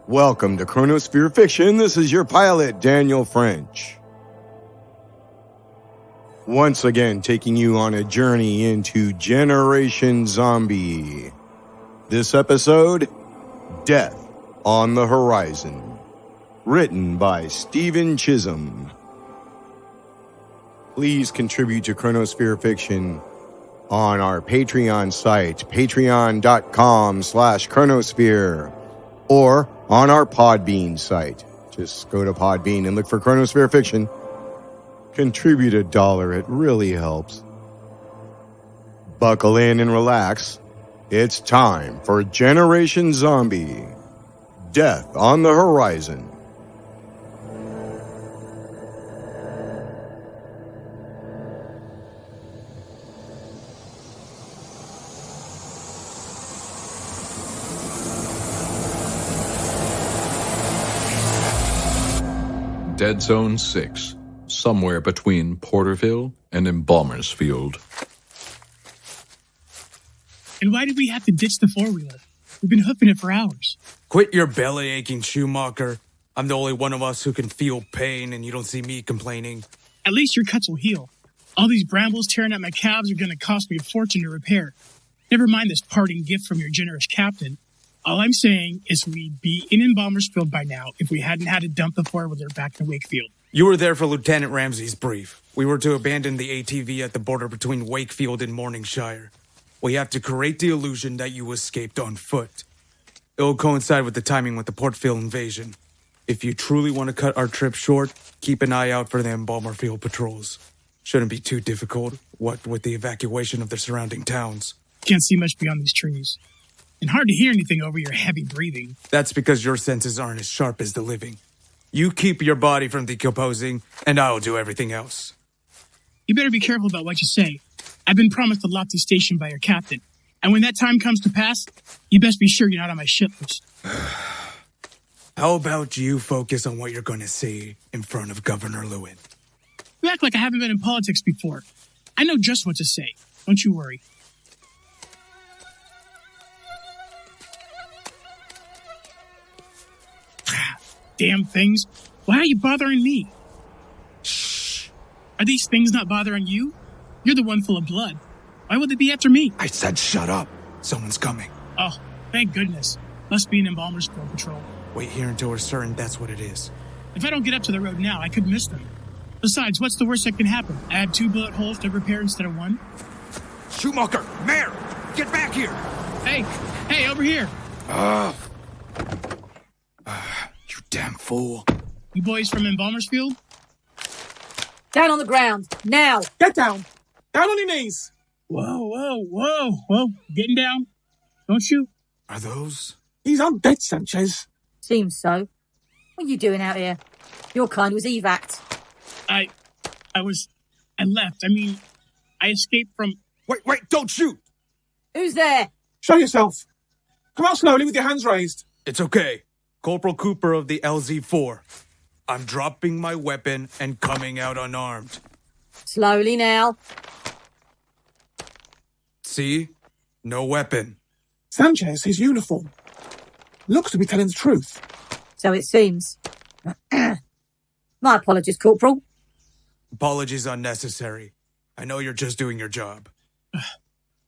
Welcome to Chronosphere Fiction. This is your pilot, Daniel French. Once again, taking you on a journey into Generation Zombie. This episode, Death on the Horizon. Written by Stephen Chisholm. Please contribute to Chronosphere Fiction on our Patreon site, patreon.com/Chronosphere, or on our Podbean site. Just go to Podbean and look for Chronosphere Fiction. Contribute $1, it really helps. Buckle in and relax. It's time for Generation Zombie. Death on the Horizon. Dead Zone 6, somewhere between Porterville and Embarsfield. And why did we have to ditch the four-wheeler? We've been hoofing it for hours. Quit your belly-aching, Schumacher. I'm the only one of us who can feel pain, and you don't see me complaining. At least your cuts will heal. All these brambles tearing at my calves are going to cost me a fortune to repair. Never mind this parting gift from your generous captain. All I'm saying is we'd be in Embarsfield by now if we hadn't had to dump the four-wheeler back to Wakefield. You were there for Lieutenant Ramsey's brief. We were to abandon the ATV at the border between Wakefield and Morningshire. We have to create the illusion that you escaped on foot. It'll coincide with the timing with the Portville invasion. If you truly want to cut our trip short, keep an eye out for the Embarsfield patrols. Shouldn't be too difficult, what with the evacuation of the surrounding towns. Can't see much beyond these trees. And hard to hear anything over your heavy breathing. That's because your senses aren't as sharp as the living. You keep your body from decomposing, and I'll do everything else. You better be careful about what you say. I've been promised a lofty station by your captain. And when that time comes to pass, you best be sure you're not on my shit list. How about you focus on what you're going to say in front of Governor Lewin? You act like I haven't been in politics before. I know just what to say. Don't you worry. Damn things. Why are you bothering me? Shh. Are these things not bothering you? You're the one full of blood. Why would they be after me? I said shut up. Someone's coming. Oh, thank goodness. Must be an Embarsfield patrol. Wait here until we're certain that's what it is. If I don't get up to the road now, I could miss them. Besides, what's the worst that can happen? Add 2 bullet holes to repair instead of 1? Schumacher! Mayor! Get back here! Hey, over here! You damn fool. You boys from Embarsfield? Down on the ground, now! Get down! Down on your knees! Whoa. Getting down. Don't shoot. Are those? He's undead, Sanchez. Seems so. What are you doing out here? Your kind was evac. I left. I escaped from... Wait, don't shoot! Who's there? Show yourself. Come out slowly with your hands raised. It's okay. Corporal Cooper of the LZ4. I'm dropping my weapon and coming out unarmed. Slowly now. See? No weapon. Sanchez, his uniform. Looks to be telling the truth. So it seems. My apologies, Corporal. Apologies unnecessary. I know you're just doing your job.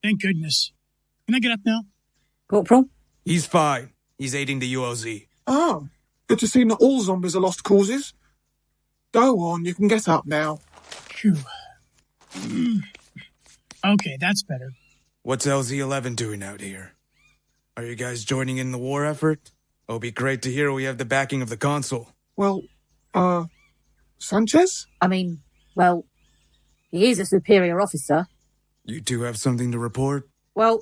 Thank goodness. Can I get up now? Corporal? He's fine. He's aiding the ULZ. Ah, good to see that all zombies are lost causes. Go on, you can get up now. Phew. Okay, that's better. What's LZ-11 doing out here? Are you guys joining in the war effort? It'll be great to hear we have the backing of the Consul. Well, Sanchez? Well, he is a superior officer. You two have something to report? Well,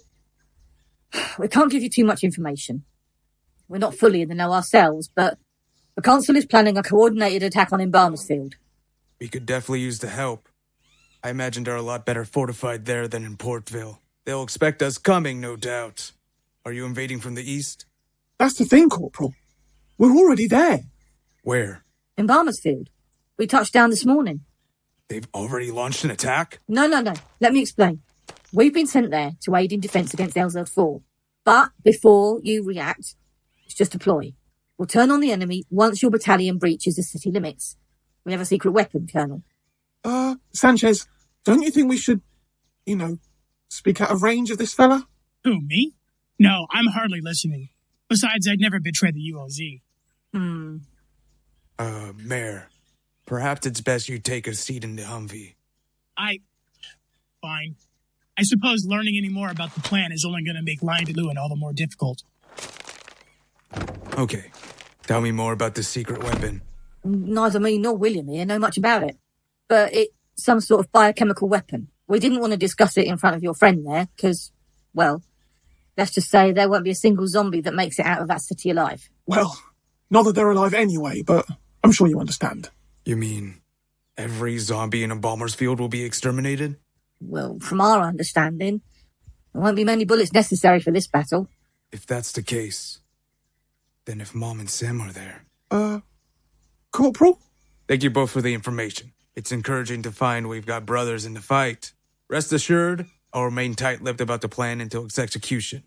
we can't give you too much information. We're not fully in the know ourselves, but the Consul is planning a coordinated attack on Embarsfield. We could definitely use the help. I imagine they're a lot better fortified there than in Portville. They'll expect us coming, no doubt. Are you invading from the east? That's the thing, Corporal. We're already there. Where? Embarsfield. We touched down this morning. They've already launched an attack? No. Let me explain. We've been sent there to aid in defence against LZ4. But before you react, it's just a ploy. We'll turn on the enemy once your battalion breaches the city limits. We have a secret weapon, Colonel. Sanchez, don't you think we should, speak out of range of this fella? Who, me? No, I'm hardly listening. Besides, I'd never betray the ULZ. Mayor, perhaps it's best you take a seat in the Humvee. Fine. I suppose learning any more about the plan is only going to make lying to Lewin all the more difficult. Okay, tell me more about the secret weapon. Neither me nor William here know much about it. But it's some sort of biochemical weapon. We didn't want to discuss it in front of your friend there, because, well, let's just say there won't be a single zombie that makes it out of that city alive. Well, not that they're alive anyway, but I'm sure you understand. You mean every zombie in Embalmersfield will be exterminated? Well, from our understanding, there won't be many bullets necessary for this battle. If that's the case, then if Mom and Sam are there... Corporal? Thank you both for the information. It's encouraging to find we've got brothers in the fight. Rest assured, I'll remain tight-lipped about the plan until its execution.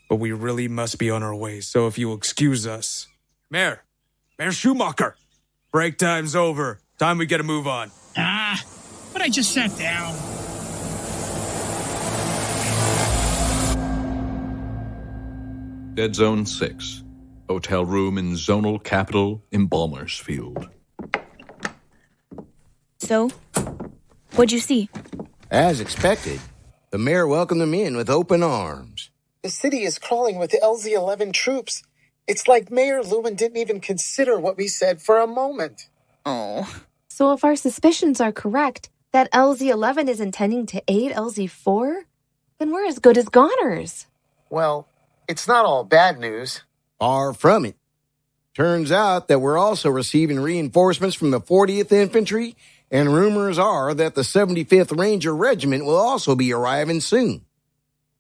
But we really must be on our way, so if you'll excuse us... Mayor Schumacher! Break time's over. Time we get a move on. But I just sat down. Dead Zone 6. Hotel room in zonal capital Embalmersfield. So, what'd you see? As expected, the mayor welcomed them in with open arms. The city is crawling with LZ-11 troops. It's like Mayor Lewin didn't even consider what we said for a moment. Oh. So if our suspicions are correct, that LZ-11 is intending to aid LZ-4, then we're as good as goners. Well, it's not all bad news. Far from it. Turns out that we're also receiving reinforcements from the 40th Infantry, and rumors are that the 75th Ranger Regiment will also be arriving soon.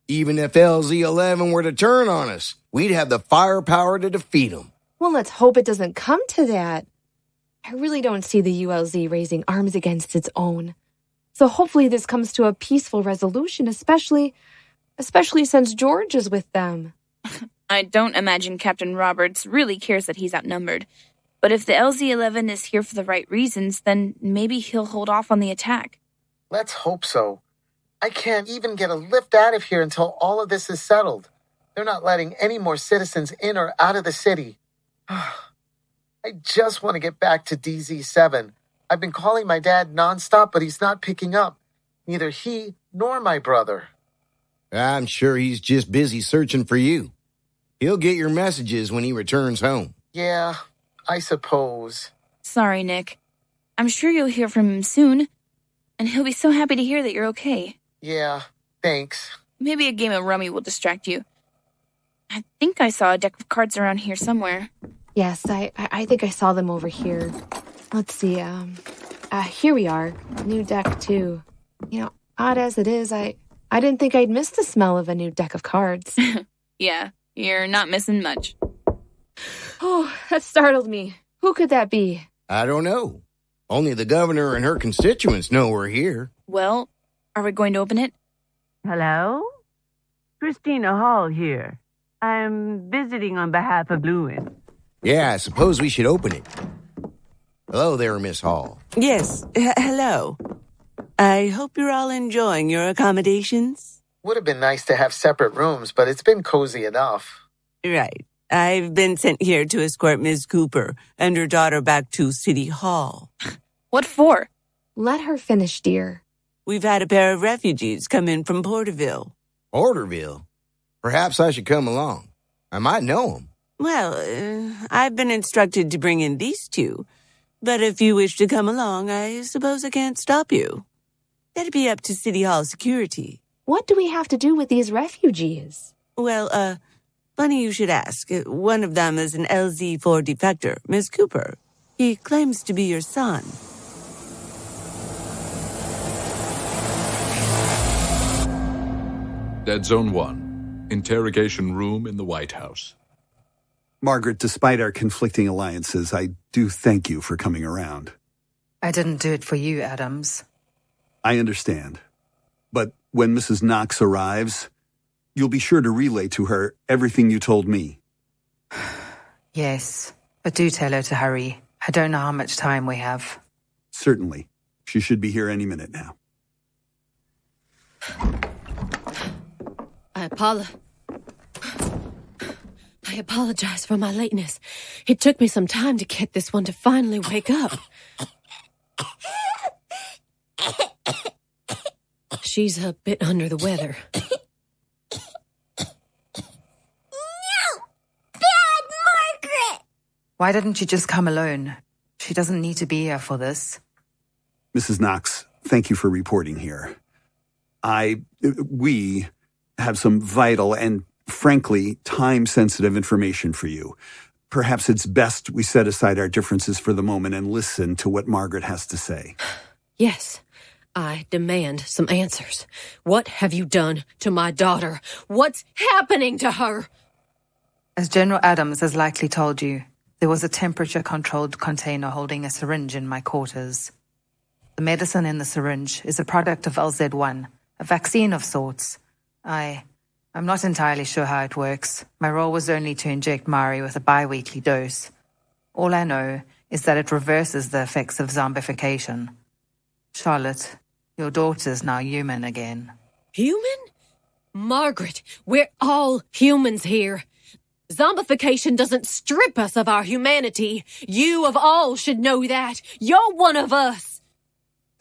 Even if LZ-11 were to turn on us, we'd have the firepower to defeat them. Well, let's hope it doesn't come to that. I really don't see the ULZ raising arms against its own. So hopefully this comes to a peaceful resolution, especially since George is with them. I don't imagine Captain Roberts really cares that he's outnumbered. But if the LZ-11 is here for the right reasons, then maybe he'll hold off on the attack. Let's hope so. I can't even get a lift out of here until all of this is settled. They're not letting any more citizens in or out of the city. I just want to get back to DZ7. I've been calling my dad nonstop, but he's not picking up. Neither he nor my brother. I'm sure he's just busy searching for you. He'll get your messages when he returns home. Yeah, I suppose. Sorry, Nick. I'm sure you'll hear from him soon. And he'll be so happy to hear that you're okay. Yeah, thanks. Maybe a game of rummy will distract you. I think I saw a deck of cards around here somewhere. Yes, I think I saw them over here. Let's see, here we are. New deck, too. Odd as it is, I didn't think I'd miss the smell of a new deck of cards. Yeah, you're not missing much. Oh, that startled me. Who could that be? I don't know. Only the governor and her constituents know we're here. Well, are we going to open it? Hello? Christina Hall here. I'm visiting on behalf of Lewin. Yeah, I suppose we should open it. Hello there, Miss Hall. Yes, hello. I hope you're all enjoying your accommodations. Would have been nice to have separate rooms, but it's been cozy enough. Right. I've been sent here to escort Ms. Cooper and her daughter back to City Hall. What for? Let her finish, dear. We've had a pair of refugees come in from Porterville. Porterville? Perhaps I should come along. I might know them. Well, I've been instructed to bring in these two. But if you wish to come along, I suppose I can't stop you. That'd be up to City Hall security. What do we have to do with these refugees? Well, funny you should ask. One of them is an LZ-4 defector, Miss Cooper. He claims to be your son. Dead Zone 1. Interrogation room in the White House. Margaret, despite our conflicting alliances, I do thank you for coming around. I didn't do it for you, Adams. I understand. But when Mrs. Knox arrives, you'll be sure to relay to her everything you told me. Yes, But do tell her to hurry. I don't know how much time we have. Certainly. She should be here any minute now. I apologize for my lateness. It took me some time to get this one to finally wake up. She's a bit under the weather. Why didn't you just come alone? She doesn't need to be here for this. Mrs. Knox, thank you for reporting here. We have some vital and, frankly, time-sensitive information for you. Perhaps it's best we set aside our differences for the moment and listen to what Margaret has to say. Yes, I demand some answers. What have you done to my daughter? What's happening to her? As General Adams has likely told you, there was a temperature-controlled container holding a syringe in my quarters. The medicine in the syringe is a product of LZ1, a vaccine of sorts. I'm not entirely sure how it works. My role was only to inject Mari with a bi-weekly dose. All I know is that it reverses the effects of zombification. Charlotte, your daughter's now human again. Human? Margaret, we're all humans here. Zombification doesn't strip us of our humanity. You of all should know that. You're one of us.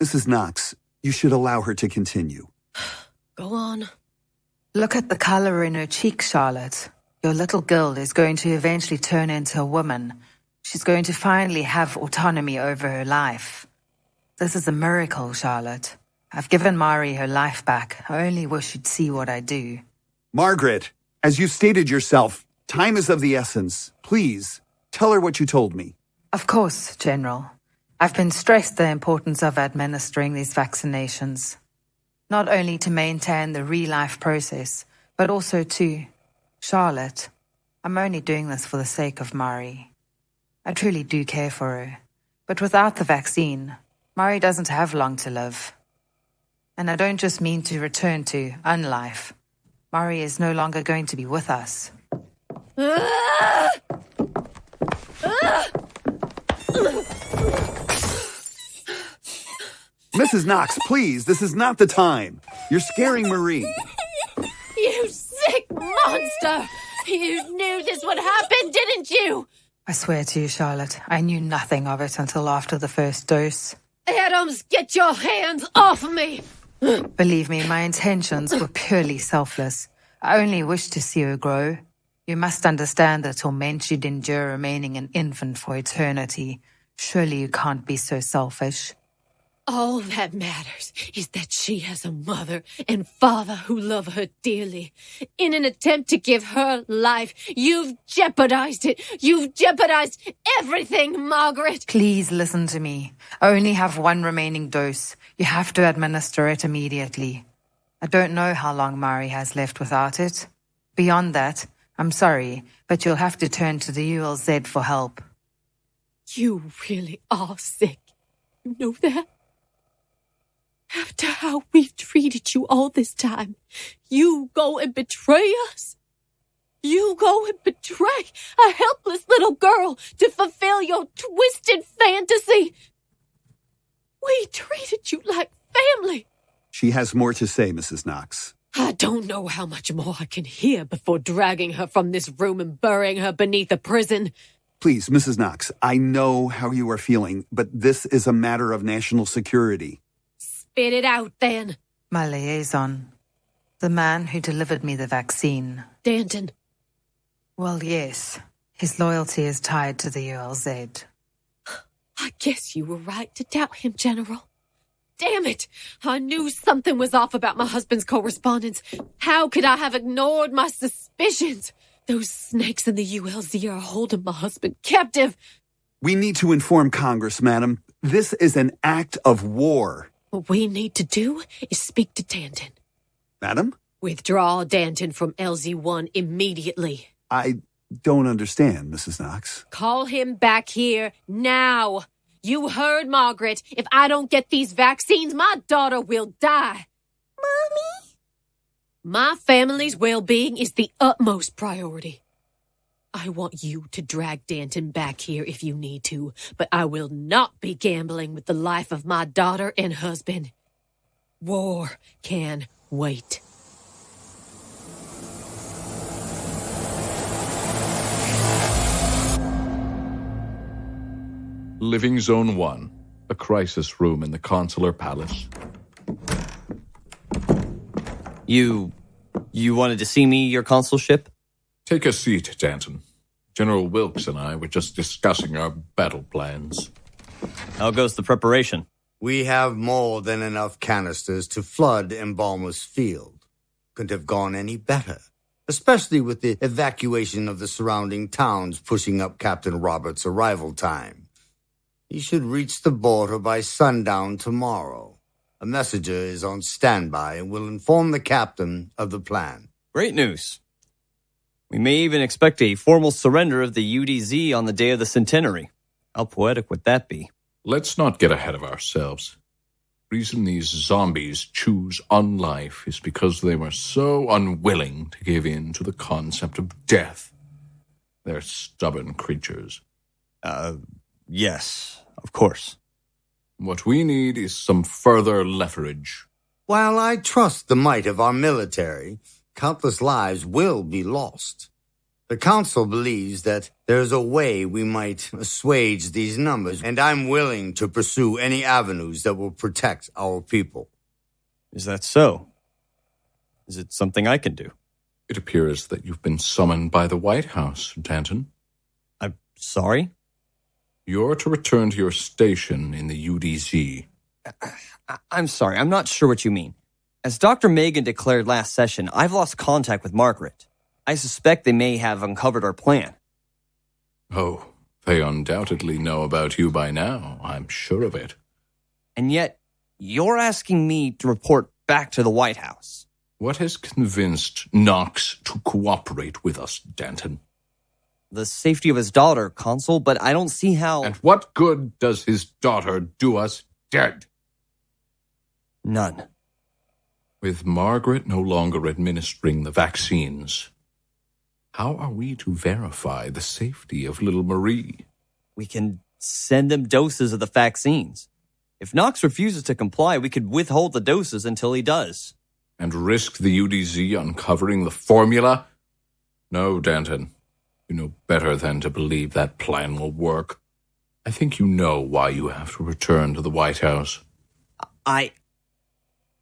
Mrs. Knox, you should allow her to continue. Go on. Look at the color in her cheeks, Charlotte. Your little girl is going to eventually turn into a woman. She's going to finally have autonomy over her life. This is a miracle, Charlotte. I've given Mari her life back. I only wish you'd see what I do. Margaret, as you stated yourself, time is of the essence. Please, tell her what you told me. Of course, General. I've been stressed the importance of administering these vaccinations. Not only to maintain the real-life process, but also to... Charlotte, I'm only doing this for the sake of Mari. I truly do care for her. But without the vaccine, Mari doesn't have long to live. And I don't just mean to return to unlife. Mari is no longer going to be with us. Mrs. Knox, please, this is not the time. You're scaring Marie. You sick monster! You knew this would happen, didn't you? I swear to you, Charlotte, I knew nothing of it until after the first dose. Adams, get your hands off me! Believe me, my intentions were purely selfless. I only wished to see her grow. You must understand the torment she'd endure remaining an infant for eternity. Surely you can't be so selfish. All that matters is that she has a mother and father who love her dearly. In an attempt to give her life, you've jeopardized it. You've jeopardized everything, Margaret. Please listen to me. I only have one remaining dose. You have to administer it immediately. I don't know how long Mari has left without it. Beyond that, I'm sorry, but you'll have to turn to the ULZ for help. You really are sick. You know that? After how we've treated you all this time, you go and betray us? You go and betray a helpless little girl to fulfill your twisted fantasy? We treated you like family. She has more to say, Mrs. Knox. I don't know how much more I can hear before dragging her from this room and burying her beneath a prison. Please, Mrs. Knox, I know how you are feeling, but this is a matter of national security. Spit it out, then. My liaison. The man who delivered me the vaccine. Danton. Well, yes. His loyalty is tied to the ULZ. I guess you were right to doubt him, General. Damn it! I knew something was off about my husband's correspondence. How could I have ignored my suspicions? Those snakes in the ULZ are holding my husband captive. We need to inform Congress, madam. This is an act of war. What we need to do is speak to Danton. Madam? Withdraw Danton from LZ1 immediately. I don't understand, Mrs. Knox. Call him back here now. You heard, Margaret. If I don't get these vaccines, my daughter will die. Mommy? My family's well-being is the utmost priority. I want you to drag Danton back here if you need to, but I will not be gambling with the life of my daughter and husband. War can wait. Living Zone 1, a crisis room in the consular palace. You wanted to see me, your consulship? Take a seat, Danton. General Wilkes and I were just discussing our battle plans. How goes the preparation? We have more than enough canisters to flood Embarsfield. Couldn't have gone any better, especially with the evacuation of the surrounding towns pushing up Captain Roberts' arrival time. He should reach the border by sundown tomorrow. A messenger is on standby and will inform the captain of the plan. Great news. We may even expect a formal surrender of the UDZ on the day of the centenary. How poetic would that be? Let's not get ahead of ourselves. The reason these zombies choose unlife is because they were so unwilling to give in to the concept of death. They're stubborn creatures. Yes, of course. What we need is some further leverage. While I trust the might of our military, countless lives will be lost. The Council believes that there's a way we might assuage these numbers, and I'm willing to pursue any avenues that will protect our people. Is that so? Is it something I can do? It appears that you've been summoned by the White House, Danton. I'm sorry? You're to return to your station in the UDZ. I'm sorry, I'm not sure what you mean. As Dr. Megan declared last session, I've lost contact with Margaret. I suspect they may have uncovered our plan. Oh, they undoubtedly know about you by now. I'm sure of it. And yet, you're asking me to report back to the White House. What has convinced Knox to cooperate with us, Danton? The safety of his daughter, Consul, but I don't see how... And what good does his daughter do us dead? None. With Margaret no longer administering the vaccines, how are we to verify the safety of little Marie? We can send them doses of the vaccines. If Knox refuses to comply, we could withhold the doses until he does. And risk the UDZ uncovering the formula? No, Danton. You know better than to believe that plan will work. I think you know why you have to return to the White House.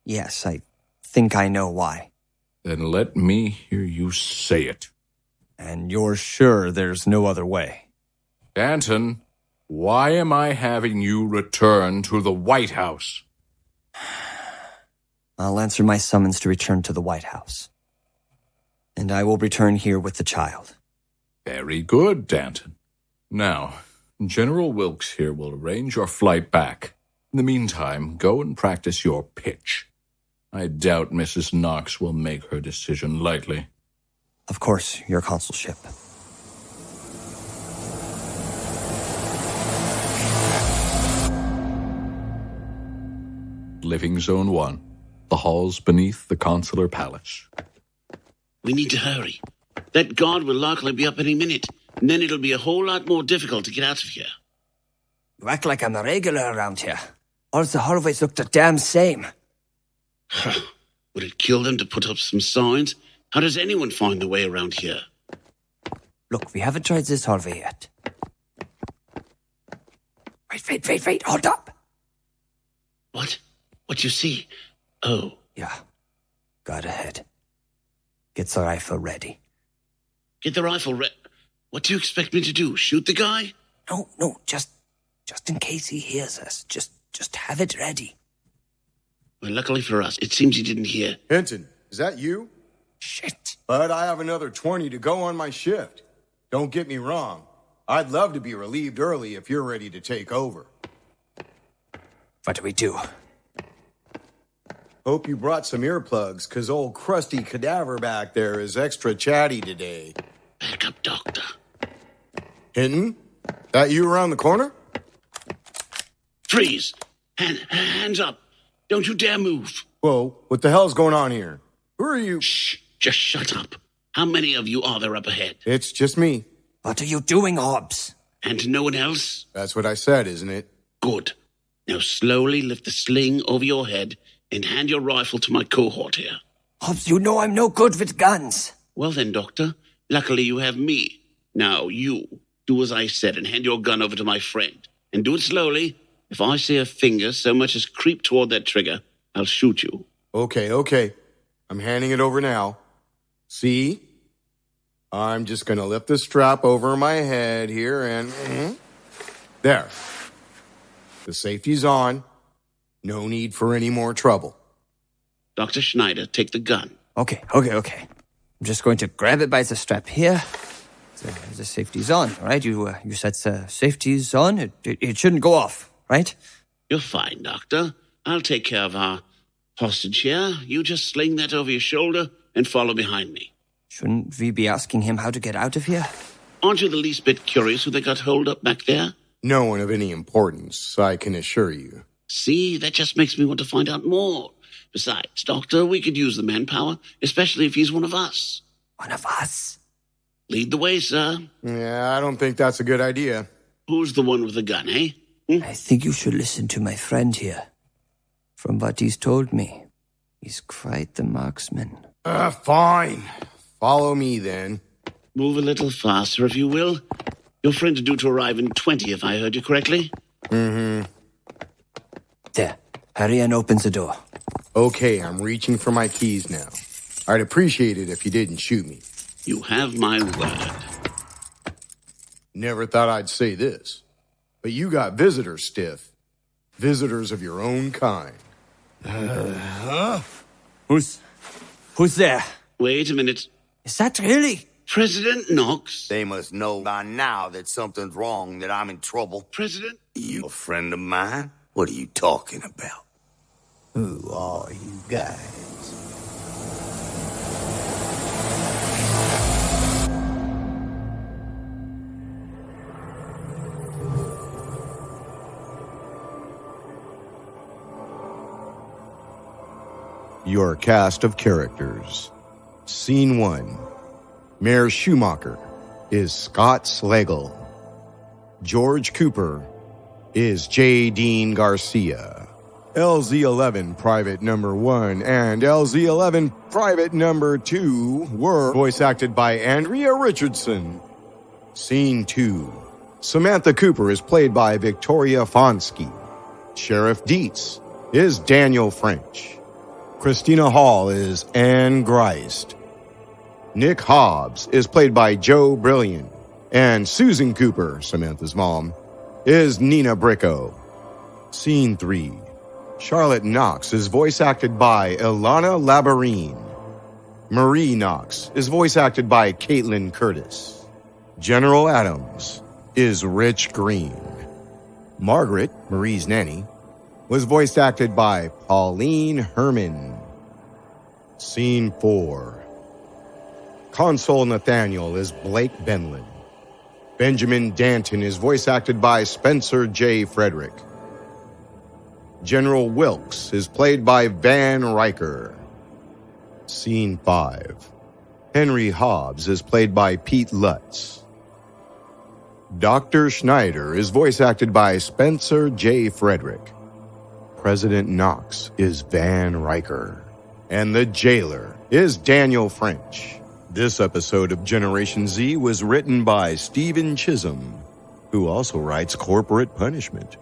Yes, I think I know why. Then let me hear you say it. And you're sure there's no other way? Danton, why am I having you return to the White House? I'll answer my summons to return to the White House. And I will return here with the child. Very good, Danton. Now, General Wilkes here will arrange your flight back. In the meantime, go and practice your pitch. I doubt Mrs. Knox will make her decision lightly. Of course, your consulship. Living Zone 1, the halls beneath the consular palace. We need to hurry. That guard will likely be up any minute, and then it'll be a whole lot more difficult to get out of here. You act like I'm a regular around here. All the hallways look the damn same. Would it kill them to put up some signs? How does anyone find the way around here? Look, we haven't tried this hallway yet. Wait, hold up. What? What you see? Oh. Yeah. Got ahead. Get the rifle ready. Get the rifle ready? What do you expect me to do? Shoot the guy? No, just in case he hears us. Just have it ready. Well, luckily for us, it seems he didn't hear. Hinton, is that you? Shit. But I have another 20 to go on my shift. Don't get me wrong. I'd love to be relieved early if you're ready to take over. What do we do? Hope you brought some earplugs, 'cause old crusty cadaver back there is extra chatty today. Back up, Doctor. Hinton? That you around the corner? Freeze! Hands up! Don't you dare move! Whoa, what the hell's going on here? Who are you? Shh! Just shut up. How many of you are there up ahead? It's just me. What are you doing, Hobbes? And no one else? That's what I said, isn't it? Good. Now slowly lift the sling over your head and hand your rifle to my cohort here. Hobbes, you know I'm no good with guns. Well then, Doctor, luckily you have me. Now you, do as I said and hand your gun over to my friend. And do it slowly. If I see a finger so much as creep toward that trigger, I'll shoot you. Okay. I'm handing it over now. See? I'm just going to lift the strap over my head here and... There. The safety's on. No need for any more trouble. Dr. Schneider, take the gun. Okay. I'm just going to grab it by the strap here. The safety's on, right? You said safety's on. It shouldn't go off, right? You're fine, Doctor. I'll take care of our hostage here. You just sling that over your shoulder and follow behind me. Shouldn't we be asking him how to get out of here? Aren't you the least bit curious who they got holed up back there? No one of any importance, I can assure you. See, that just makes me want to find out more. Besides, Doctor, we could use the manpower, especially if he's one of us. One of us? Lead the way, sir. Yeah, I don't think that's a good idea. Who's the one with the gun, eh? I think you should listen to my friend here. From what he's told me, he's quite the marksman. Fine. Follow me, then. Move a little faster, if you will. Your friend is due to arrive in 20, if I heard you correctly. Mm-hmm. There. Hurry and open the door. Okay, I'm reaching for my keys now. I'd appreciate it if you didn't shoot me. You have my word. Never thought I'd say this, but you got visitors, Stiff. Visitors of your own kind. Who's there? Wait a minute. Is that really? President Knox? They must know by now that something's wrong, that I'm in trouble. President? You a friend of mine? What are you talking about? Who are you guys? Your cast of characters. Scene 1. Mayor Schumacher is Scott Slagle. George Cooper is J. Dean Garcia. LZ-11 Private Number 1 and LZ-11 Private Number 2 were voice acted by Andrea Richardson. Scene 2. Samantha Cooper is played by Victoria Fancki. Sheriff Dietz is Daniel French. Christina Hall is Anne Ghrist. Nick Hobbes is played by Joe Brillon. And Susan Cooper, Samantha's mom, is Nina Bricko. Scene 3. Charlotte Knox is voice acted by Llana Labourene. Marie Knox is voice acted by Katelin Curtis. General Adams is Rich Greene. Margaret, Marie's nanny, was voice acted by Pauline Herman. Scene 4. Consul Nathaniel is Blake Benlan. Benjamin Danton is voice acted by Spencer J. Fredrick. General Wilkes is played by Van Riker. Scene 5. Henry Hobbes is played by Pete Lutz. Dr. Schneider is voice acted by Spencer J. Fredrick. President Knox is Van Riker. And the jailer is Daniel French. This episode of Generation Z was written by Stephen Chisholm, who also writes Corporate Punishment.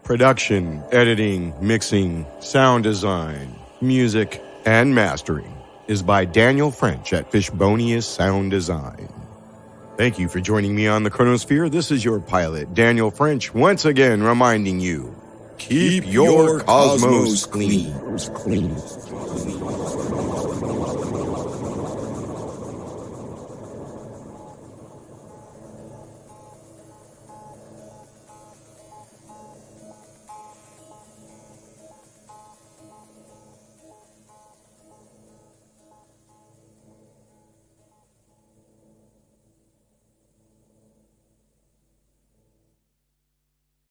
Production, editing, mixing, sound design, music, and mastering is by Daniel French at Fishbonius Sound Design. Thank you for joining me on the Chronosphere. This is your pilot, Daniel French, once again reminding you, keep your cosmos clean.